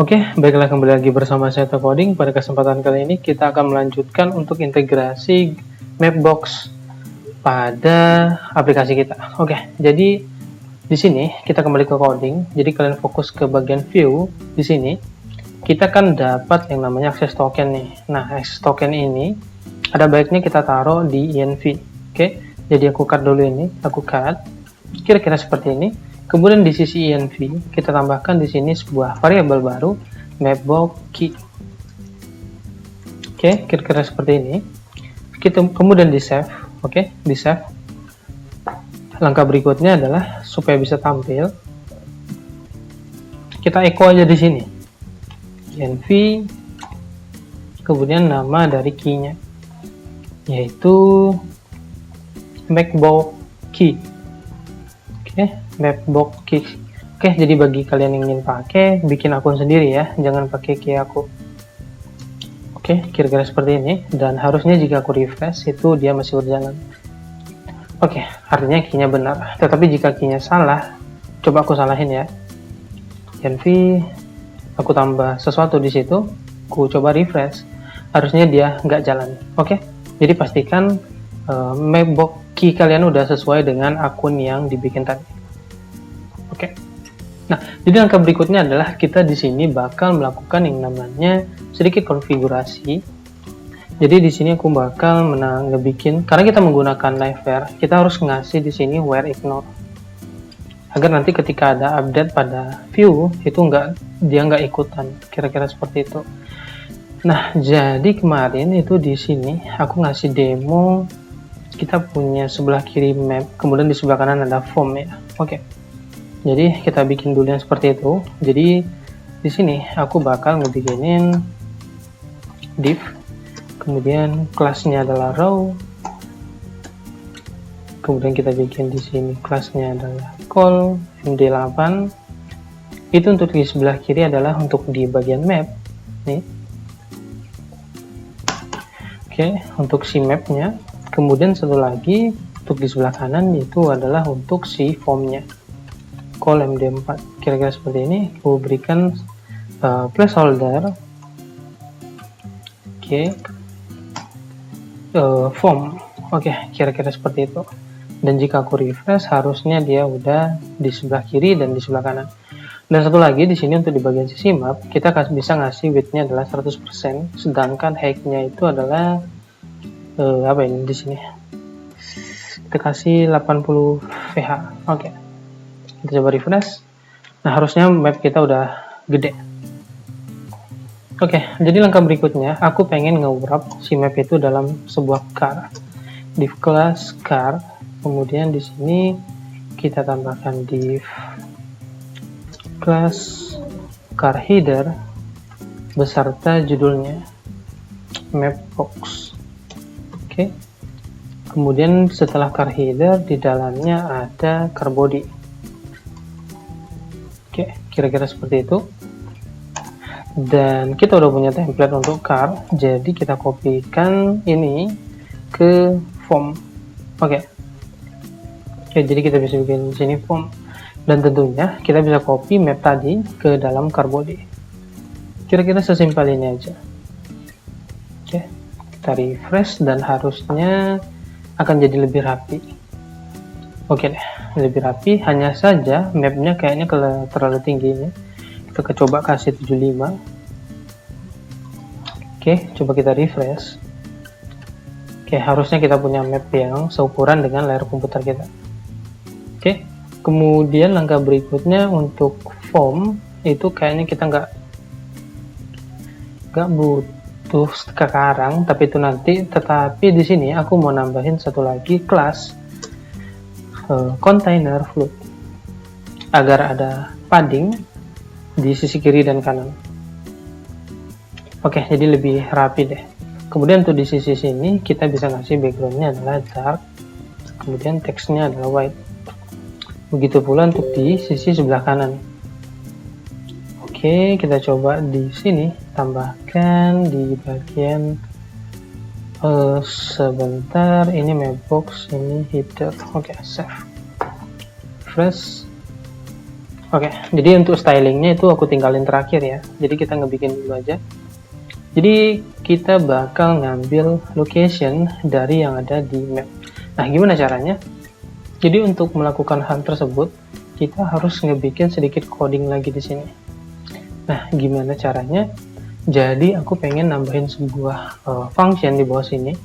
Oke, baiklah, kembali lagi bersama saya Teo Coding. Pada kesempatan kali ini kita akan melanjutkan untuk integrasi Mapbox pada aplikasi kita. Oke, jadi di sini kita kembali ke coding. Jadi kalian fokus ke bagian view. Di sini kita kan dapat yang namanya access token nih. Nah, access token ini ada baiknya kita taruh di env. Oke, jadi aku cut dulu ini. Aku cut kira-kira seperti ini. Kemudian di sisi env kita tambahkan di sini sebuah variabel baru, mapbox key. Oke, kira-kira seperti ini. Kita kemudian di save. Oke, di save. Langkah berikutnya adalah supaya bisa tampil, kita echo aja di sini. env, kemudian nama dari key-nya, yaitu mapbox key. Oke, mapbox key. Oke, jadi bagi kalian yang ingin pakai, bikin akun sendiri ya, jangan pakai key aku. Oke, kira-kira seperti ini. Dan harusnya jika aku refresh itu dia masih berjalan. Oke, artinya key-nya benar. Tetapi jika key-nya salah, coba aku salahin ya. env, aku tambah sesuatu di situ, aku coba refresh, harusnya dia nggak jalan. Oke, jadi pastikan mapbox key kalian udah sesuai dengan akun yang dibikin tadi. Oke. Nah, jadi langkah berikutnya adalah kita di sini bakal melakukan yang namanya sedikit konfigurasi. Jadi di sini aku bakal ngebikin, karena kita menggunakan liveware, kita harus ngasih di sini where ignore, agar nanti ketika ada update pada view itu dia nggak ikutan, kira-kira seperti itu. Nah, jadi kemarin itu di sini aku ngasih demo, kita punya sebelah kiri map, kemudian di sebelah kanan ada form ya. Oke. Jadi kita bikin dulu yang seperti itu. Jadi di sini aku bakal ngebikinin div, kemudian kelasnya adalah row, kemudian kita bikin di sini kelasnya adalah call md8. Itu untuk di sebelah kiri adalah untuk di bagian map nih. Oke, untuk si mapnya. Kemudian satu lagi untuk di sebelah kanan itu adalah untuk si formnya, call md4. Kira-kira seperti ini. Aku berikan placeholder. Oke, form. Oke, kira-kira seperti itu. Dan jika aku refresh, harusnya dia udah di sebelah kiri dan di sebelah kanan. Dan satu lagi di sini untuk di bagian sisi map, kita bisa ngasih width-nya adalah 100%, sedangkan height-nya itu adalah apa ini di sini? Kita kasih 80 VH. Oke. Kita coba refresh. Nah, harusnya map kita udah gede. Oke, jadi langkah berikutnya aku pengen nge-wrap si map itu dalam sebuah car. Div class car. Kemudian di sini kita tambahkan div class car header beserta judulnya mapbox. Oke. Kemudian setelah car header di dalamnya ada car body. Oke, kira-kira seperti itu. Dan kita udah punya template untuk car, jadi kita kopikan ini ke form. Oke, jadi kita bisa bikin di sini form, dan tentunya kita bisa copy map tadi ke dalam car body. Kira-kira sesimpel ini aja. Oke, kita refresh dan harusnya akan jadi lebih rapi. Oke deh, lebih rapi. Hanya saja mapnya kayaknya terlalu tingginya. Kita coba kasih 75. Oke, coba kita refresh. Oke, harusnya kita punya map yang seukuran dengan layar komputer kita. Oke, kemudian langkah berikutnya untuk form itu kayaknya kita nggak butuh sekarang, tapi itu nanti. Tetapi di sini aku mau nambahin satu lagi kelas container float agar ada padding di sisi kiri dan kanan. Oke, jadi lebih rapi deh. Kemudian untuk di sisi sini kita bisa ngasih backgroundnya adalah dark, kemudian teksnya adalah white. Begitu pula untuk di sisi sebelah kanan. Oke, kita coba di sini tambahkan di bagian sebentar, ini mapbox, ini header. Oke, save, refresh. Oke, jadi untuk stylingnya itu aku tinggalin terakhir ya. Jadi kita ngebikin dulu aja. Jadi kita bakal ngambil location dari yang ada di map. Nah, gimana caranya? Jadi untuk melakukan hal tersebut, kita harus ngebikin sedikit coding lagi di sini. Nah, gimana caranya? Jadi aku pengen nambahin sebuah function di bawah sini.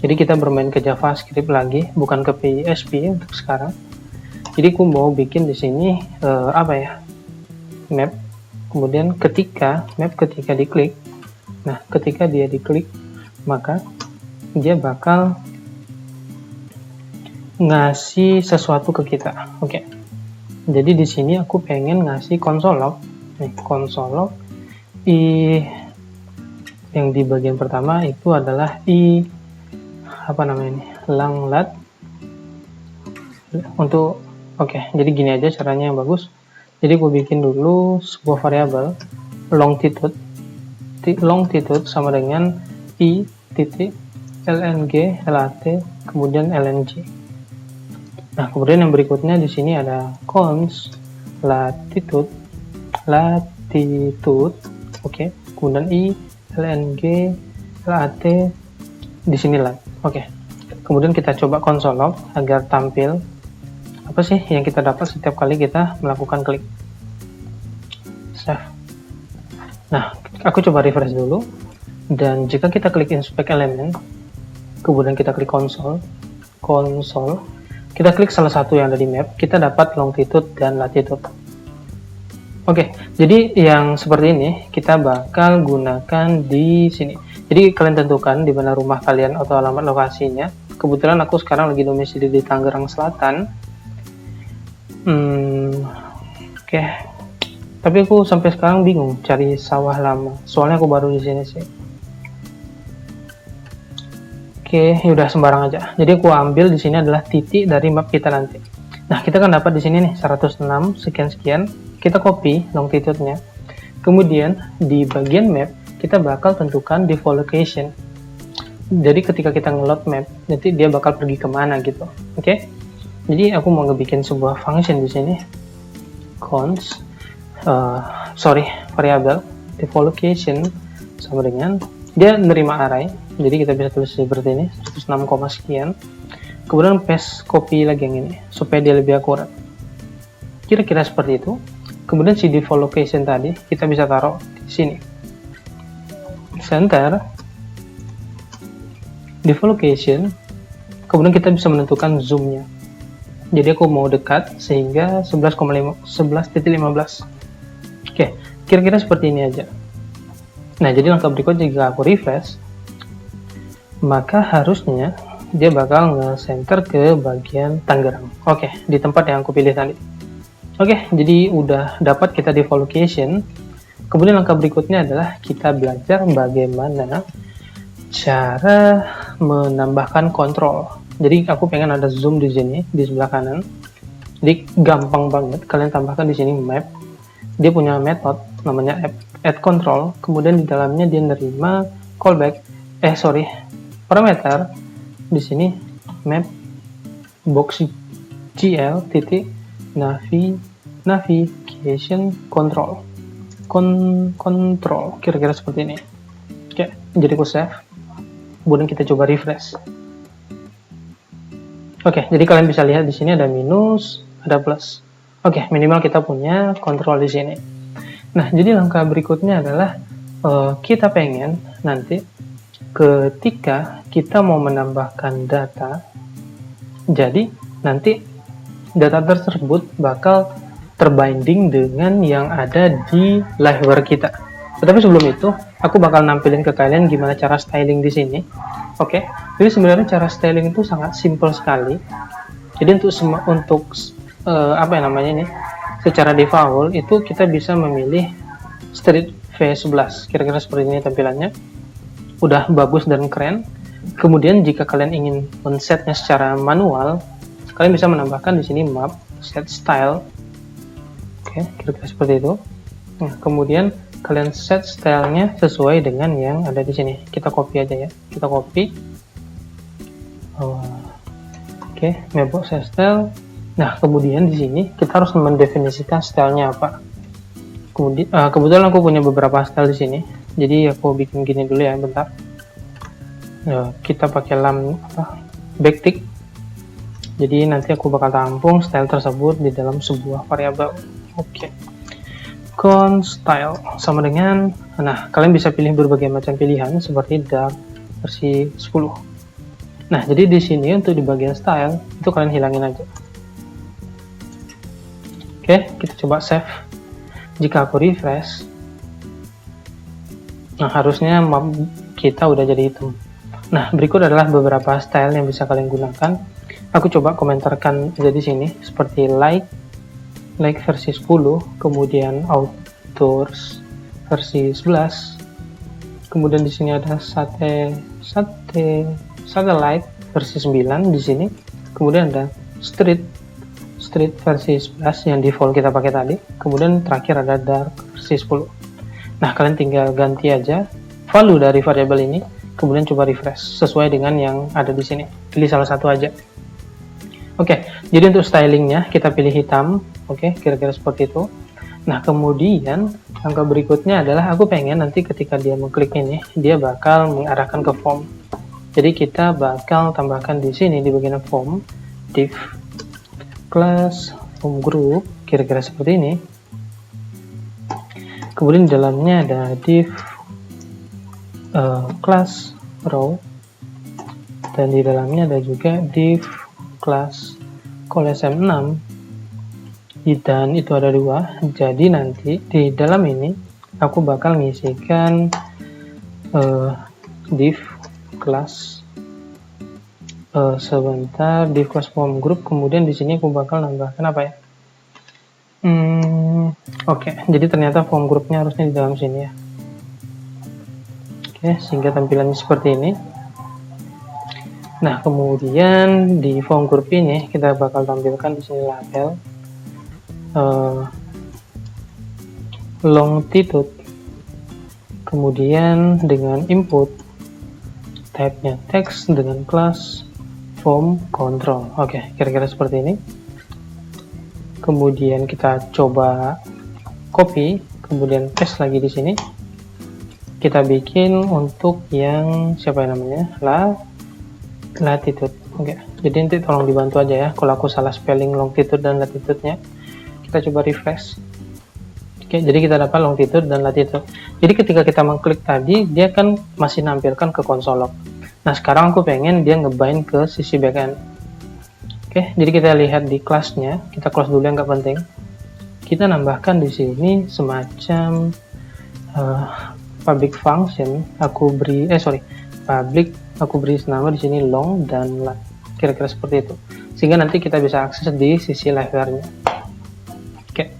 Jadi kita bermain ke JavaScript lagi, bukan ke PHP untuk sekarang. Jadi aku mau bikin di sini map. Kemudian ketika diklik, nah ketika dia diklik, maka dia bakal ngasih sesuatu ke kita. Oke. Jadi di sini aku pengen ngasih console log. Nih, console log yang di bagian pertama itu adalah langlat untuk jadi gini aja caranya yang bagus. Jadi gue bikin dulu sebuah variabel longitude sama dengan i titik lng lat kemudian lng. Nah, kemudian yang berikutnya di sini ada cons latitude kemudian i lng lat di sini lat. Kemudian kita coba console log agar tampil apa sih yang kita dapat setiap kali kita melakukan klik. Save. Nah, aku coba refresh dulu, dan jika kita klik inspect element, kemudian kita klik console, kita klik salah satu yang ada di map, kita dapat longitude dan latitude. Jadi yang seperti ini kita bakal gunakan di sini. Jadi kalian tentukan di mana rumah kalian atau alamat lokasinya. Kebetulan aku sekarang lagi domisili di Tangerang Selatan. Tapi aku sampai sekarang bingung cari sawah lama. Soalnya aku baru di sini sih. Yaudah sembarang aja. Jadi aku ambil di sini adalah titik dari map kita nanti. Nah, kita kan dapat di sini nih 106 sekian. Kita copy longitude-nya. Kemudian di bagian map kita bakal tentukan default location. Jadi ketika kita ngeload map, nanti dia bakal pergi kemana gitu. Jadi aku mau ngebikin sebuah function di sini, variabel default location sama dengan dia nerima array. Jadi kita bisa tulis seperti ini 106, sekian. Kemudian paste copy lagi yang ini supaya dia lebih akurat. Kira-kira seperti itu. Kemudian si default location tadi kita bisa taruh di sini. Center default location. Kemudian kita bisa menentukan zoom-nya. Jadi aku mau dekat sehingga 11,15. Kira-kira seperti ini aja. Nah, jadi langkah berikutnya jika aku refresh, maka harusnya dia bakal nge-center ke bagian Tangerang. Di tempat yang aku pilih tadi. Jadi udah dapat kita default location. Kemudian langkah berikutnya adalah kita belajar bagaimana cara menambahkan kontrol. Jadi aku pengen ada zoom di sini di sebelah kanan. Jadi gampang banget, kalian tambahkan di sini map. Dia punya metode namanya add control. Kemudian di dalamnya dia nerima parameter di sini map box gl titik navigation control kira-kira seperti ini. Jadi aku save. Kemudian kita coba refresh. Jadi kalian bisa lihat di sini ada minus, ada plus. Minimal kita punya kontrol di sini. Nah, jadi langkah berikutnya adalah kita pengen nanti ketika kita mau menambahkan data, jadi nanti data tersebut bakal terbinding dengan yang ada di liveware kita. Tetapi sebelum itu, aku bakal nampilin ke kalian gimana cara styling di sini. Jadi sebenarnya cara styling itu sangat simple sekali. Jadi untuk secara default itu kita bisa memilih street V11. Kira-kira seperti ini tampilannya. Udah bagus dan keren. Kemudian jika kalian ingin men-setnya secara manual, kalian bisa menambahkan di sini map set style. Kira-kira seperti itu. Nah, kemudian kalian set stylenya sesuai dengan yang ada di sini. Kita copy aja ya. Kita copy. Mapbox set style. Nah, kemudian di sini kita harus mendefinisikan stylenya apa. Kemudian kebetulan aku punya beberapa style di sini, jadi aku bikin gini dulu ya, bentar. Kita pakai backtick. Jadi nanti aku bakal tampung style tersebut di dalam sebuah variabel. Oke. Const style sama dengan, nah kalian bisa pilih berbagai macam pilihan seperti dark versi 10. Nah, jadi di sini untuk di bagian style itu kalian hilangin aja. Oke, kita coba save. Jika aku refresh, nah harusnya map kita udah jadi hitam. Nah, berikut adalah beberapa style yang bisa kalian gunakan. Aku coba komentarkan aja di sini seperti like versi 10, kemudian outdoors versi 11. Kemudian di sini ada satellite versi 9 di sini. Kemudian ada street versi 11 yang default kita pakai tadi. Kemudian terakhir ada dark versi 10. Nah, kalian tinggal ganti aja value dari variabel ini, kemudian coba refresh sesuai dengan yang ada di sini. Pilih salah satu aja. Oke, jadi untuk stylingnya kita pilih hitam. Oke, kira-kira seperti itu. Nah, kemudian langkah berikutnya adalah aku pengen nanti ketika dia mengklik ini, dia bakal mengarahkan ke form. Jadi kita bakal tambahkan di sini di bagian form div class form group, kira-kira seperti ini. Kemudian di dalamnya ada div class row, dan di dalamnya ada juga div class column 6, dan itu ada 2. Jadi nanti di dalam ini aku bakal ngisikan div class sebentar, div class form group. Kemudian di sini aku bakal nambahkan apa ya? Oke, jadi ternyata form groupnya harusnya di dalam sini ya. Oke, sehingga tampilannya seperti ini. Nah, kemudian di form group ini kita bakal tampilkan di sini label longitude, kemudian dengan input type-nya text dengan kelas form control. Oke, kira-kira seperti ini. Kemudian kita coba copy, kemudian paste lagi di sini. Kita bikin untuk yang siapa yang namanya latitude. Oke, jadi nanti tolong dibantu aja ya kalau aku salah spelling longitude dan latitude-nya. Kita coba refresh. Oke, jadi kita dapat longitude dan latitude. Jadi ketika kita mengklik tadi, dia kan masih nampilkan ke konsol log. Nah, sekarang aku pengen dia ngebind ke sisi backend. Oke, jadi kita lihat di kelasnya, kita close dulu yang nggak penting. Kita nambahkan di sini semacam public function. Aku beri nama di sini long dan lat. Kira-kira seperti itu. Sehingga nanti kita bisa akses di sisi liveware-nya. Oke.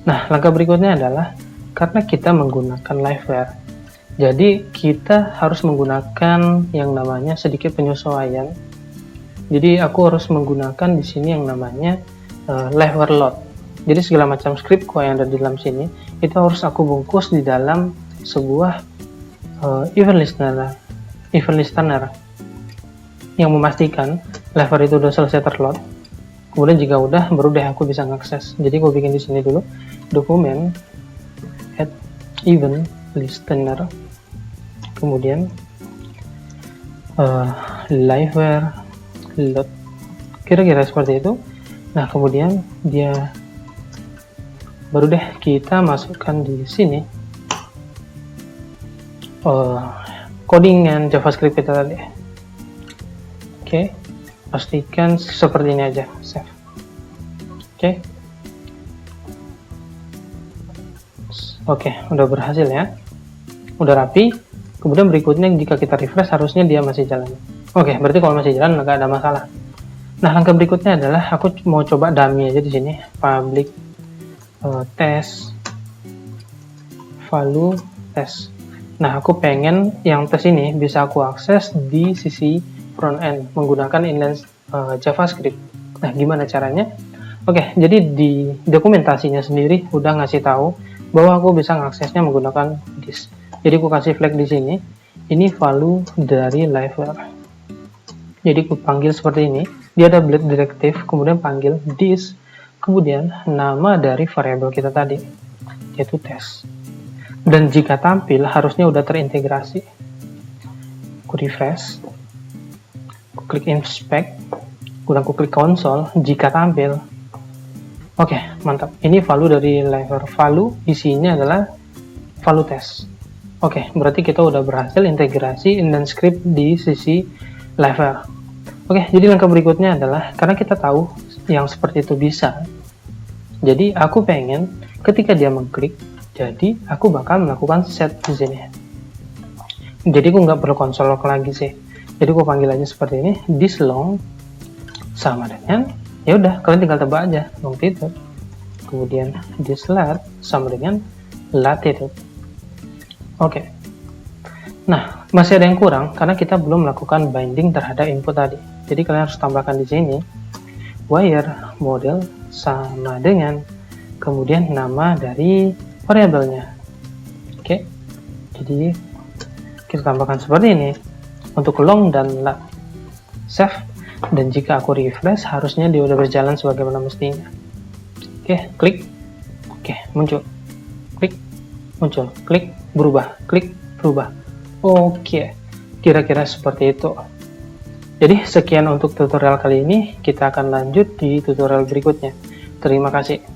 Nah, langkah berikutnya adalah karena kita menggunakan liveware, jadi kita harus menggunakan yang namanya sedikit penyesuaian. Jadi aku harus menggunakan di sini yang namanya liveware load. Jadi segala macam script yang ada di dalam sini itu harus aku bungkus di dalam sebuah event listener yang memastikan liveware itu udah selesai terload. Kemudian jika udah, baru deh aku bisa ngakses. Jadi aku bikin di sini dulu dokumen add event listener, kemudian liveware load, kira-kira seperti itu. Nah, kemudian dia baru deh kita masukkan di sini codingan JavaScript kita tadi. Oke, pastikan seperti ini aja, save. Oke, udah berhasil ya, udah rapi. Kemudian berikutnya jika kita refresh harusnya dia masih jalan. Oke, berarti kalau masih jalan nggak ada masalah. Nah, langkah berikutnya adalah aku mau coba dummy aja di sini, public test value test. Nah, aku pengen yang tes ini bisa aku akses di sisi front end menggunakan inline JavaScript. Nah, gimana caranya? Oke, jadi di dokumentasinya sendiri udah ngasih tahu bahwa aku bisa mengaksesnya menggunakan this. Jadi aku kasih flag di sini. Ini value dari liveware. Jadi aku panggil seperti ini. dia ada build directive, kemudian panggil this, kemudian nama dari variabel kita tadi, yaitu test. Dan jika tampil, harusnya udah terintegrasi. Aku refresh, aku klik inspect, kemudian aku klik console, jika tampil. Oke, mantap. Ini value dari lever. Value isinya adalah value test. Oke, berarti kita udah berhasil integrasi dan script di sisi lever. Oke, jadi langkah berikutnya adalah, karena kita tahu yang seperti itu bisa, jadi aku pengen ketika dia mengklik, jadi aku bakal melakukan set di sini. Jadi aku nggak perlu konsol log lagi sih. Jadi aku panggil aja seperti ini, this long sama dengan, ya udah kalian tinggal tebak aja longitude. Kemudian this lat sama dengan latitude. Oke. Nah, masih ada yang kurang karena kita belum melakukan binding terhadap input tadi. Jadi kalian harus tambahkan di sini wire model sama dengan kemudian nama dari variabelnya. Oke. Jadi kita tambahkan seperti ini untuk long dan lat. Save, dan jika aku refresh harusnya dia udah berjalan sebagaimana mestinya. Oke, klik. Oke, muncul. Klik, muncul. Klik, berubah. Klik, berubah. Oke, kira-kira seperti itu. Jadi sekian untuk tutorial kali ini, kita akan lanjut di tutorial berikutnya. Terima kasih.